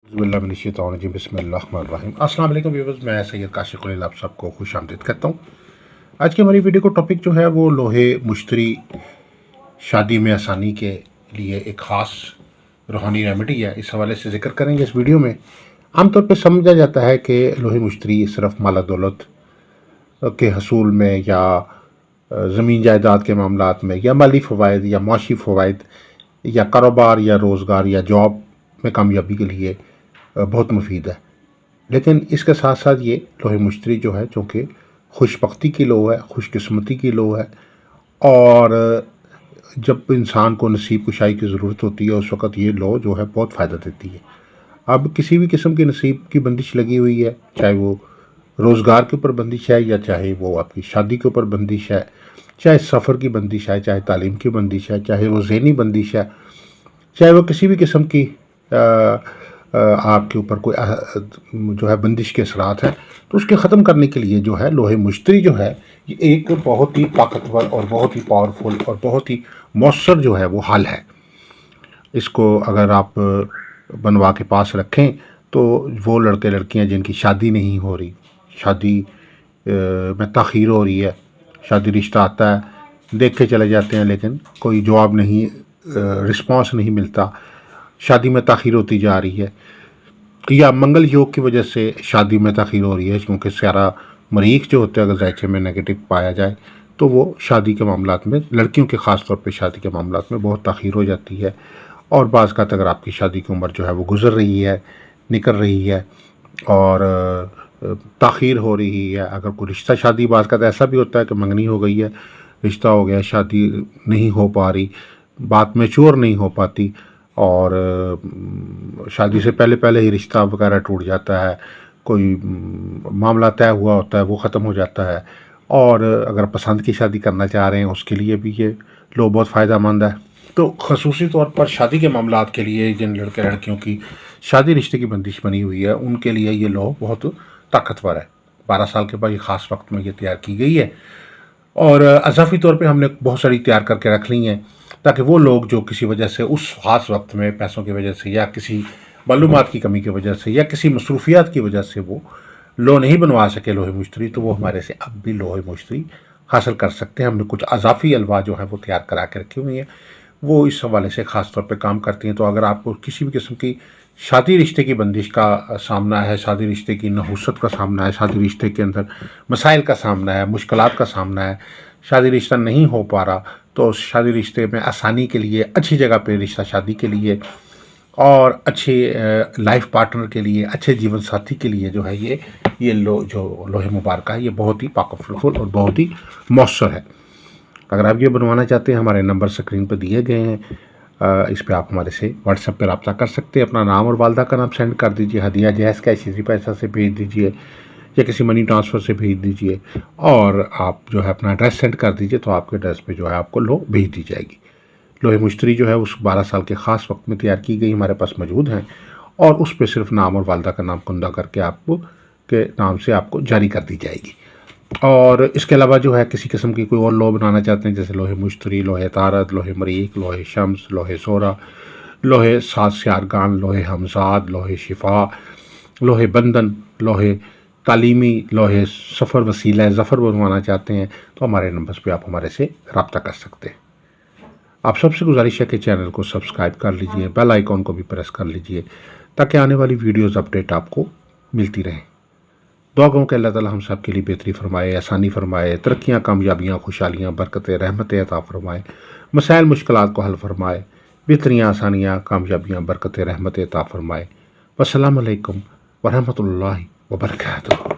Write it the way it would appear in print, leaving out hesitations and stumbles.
बिस्मिल्लाहिर्रहमानिर्रहीम। अस्सलाम वालेकुम व्यूअर्स, मैं सैयद काशिफ खलील आप सबको खुश आमदीद करता हूँ। आज की हमारी वीडियो को टॉपिक जो है वो लोहे मुश्तरी शादी में आसानी के लिए एक ख़ास रूहानी रेमेडी है, इस हवाले से जिक्र करेंगे इस वीडियो में। आमतौर पर समझा जाता है कि लोहे मुश्तरी सिर्फ माल दौलत के हसूल में या ज़मीन जायदाद के मामलात में या माली फ़वाइद या माशी फ़वाइद या कारोबार या रोज़गार या जॉब में कामयाबी के लिए बहुत मुफीद है, लेकिन इसके साथ साथ ये लोहे मुश्तरी जो है चूँकि खुशबख्ती की लो है, खुशकिस्मती की लो है, और जब इंसान को नसीब कुशाई की ज़रूरत होती है उस वक़्त ये लो जो है बहुत फ़ायदा देती है। अब किसी भी किस्म की नसीब की बंदिश लगी हुई है, चाहे वो रोज़गार के ऊपर बंदिश है या चाहे वो आपकी शादी के ऊपर बंदिश है, चाहे सफ़र की बंदिश है, चाहे तालीम की बंदिश है, चाहे वो ज़हनी बंदिश है, चाहे वो किसी भी किस्म की आपके ऊपर कोई जो है बंदिश के असरात हैं, तो उसके ख़त्म करने के लिए जो है लोहे मुश्तरी जो है ये एक बहुत ही ताकतवर और बहुत ही पावरफुल और बहुत ही मौसर जो है वो हल है। इसको अगर आप बनवा के पास रखें तो वो लड़के लड़कियां जिनकी शादी नहीं हो रही, शादी में ताख़ीर हो रही है, शादी रिश्ता आता है, देख के चले जाते हैं लेकिन कोई जवाब नहीं, रिस्पांस नहीं मिलता, शादी में ताख़ीर होती जा रही है, या मंगल योग की वजह से शादी में ताख़ीर हो रही है क्योंकि सारा मरीख जो होते हैं अगर जायचे में नेगेटिव पाया जाए तो वो शादी के मामलात में, लड़कियों के ख़ास तौर पे शादी के मामलात में बहुत ताख़ीर हो जाती है। और बाज़ का अगर आपकी शादी की उम्र जो है वो गुज़र रही है, निकल रही है और ताख़ीर हो रही है, अगर कोई रिश्ता शादी बाज़ का ऐसा भी होता है कि मंगनी हो गई है, रिश्ता हो गया, शादी नहीं हो पा रही, बात मैच्योर नहीं हो पाती और शादी से पहले पहले ही रिश्ता वगैरह टूट जाता है, कोई मामला तय हुआ होता है वो ख़त्म हो जाता है, और अगर पसंद की शादी करना चाह रहे हैं उसके लिए भी ये लो बहुत फ़ायदा मंद है। तो ख़ुसूसी तौर पर शादी के मामलात के लिए जिन लड़के लड़कियों की शादी रिश्ते की बंदिश बनी हुई है उनके लिए ये लो बहुत ताकतवर है। 12 साल के बाद ये ख़ास वक्त में ये तैयार की गई है और अज़ाफ़ी तौर पे हमने बहुत सारी तैयार करके रख ली हैं ताकि वो लोग जो किसी वजह से उस ख़ास वक्त में पैसों की वजह से या किसी मालूमात की कमी की वजह से या किसी मसरूफियात की वजह से वो लो नहीं बनवा सके लोहे मुश्तरी, तो वो हमारे से अब भी लोहे मुश्तरी हासिल कर सकते हैं। हमने कुछ अज़ाफ़ी अलवा जो है वो तैयार करा के रखी हुई हैं, वो इस हवाले से ख़ास तौर पे काम करती हैं। तो अगर आपको किसी भी किस्म की शादी रिश्ते की बंदिश का सामना है, शादी रिश्ते की नहुसत का सामना है, शादी रिश्ते के अंदर मसाइल का सामना है, मुश्किलात का सामना है, शादी रिश्ता नहीं हो पा रहा, तो शादी रिश्ते में आसानी के लिए, अच्छी जगह पे रिश्ता शादी के लिए और अच्छे लाइफ पार्टनर के लिए, अच्छे जीवन साथी के लिए जो है ये जो लोहे मुबारक है ये बहुत ही पावरफुल और बहुत ही मौसर है। अगर आप ये बनवाना चाहते हैं हमारे नंबर स्क्रीन पर दिए गए हैं, इस पर आप हमारे से व्हाट्सएप पर रब्ता कर सकते हैं। अपना नाम और वालदा का नाम सेंड कर दीजिए, हदिया जैज़ कैश इसी पैसा से भेज दीजिए या किसी मनी ट्रांसफ़र से भेज दीजिए, और आप जो है अपना एड्रेस सेंड कर दीजिए तो आपके एड्रेस पे जो है आपको लो भेज दी जाएगी। लोहे मुश्तरी जो है उस 12 साल के ख़ास वक्त में तैयार की गई, हमारे पास मौजूद हैं और उस पर सिर्फ नाम और वालदा का नाम कुंदा करके आपको के नाम से आपको जारी कर दी जाएगी। और इसके अलावा जो है किसी किस्म की कोई और लो बनाना चाहते हैं जैसे लोहे मुश्तरी, लोहे तारद, लोहे मरीक, लोहे शम्स, लोहे सोरा, लोहे सात स्यारगान, लोहे हमजाद, लोहे शिफा, लोहे बंधन, लोहे तालीमी, लोहे सफ़र वसीला ज़फ़र बनवाना चाहते हैं तो हमारे नंबर्स पे आप हमारे से रब्ता कर सकते हैं। आप सबसे गुजारिश है कि चैनल को सब्सक्राइब कर लीजिए, बेल आइकॉन को भी प्रेस कर लीजिए ताकि आने वाली वीडियोज़ अपडेट आपको मिलती रहें। दुआ करूँ कि अल्लाह ताला हम सब के लिए बेहतरी फरमाए, आसानी फरमाए, तरक्कियाँ, कामयाबियाँ, खुशहालियाँ, बरकतें, रहमतें अता फरमाए, मसाइल मुश्किलात को हल फरमाए, बेहतरियाँ, आसानियाँ, कामयाबियाँ, बरकतें, रहमतें अता फरमाए। वस्सलामु अलैकुम वरहमतुल्लाहि वबरकातुहू।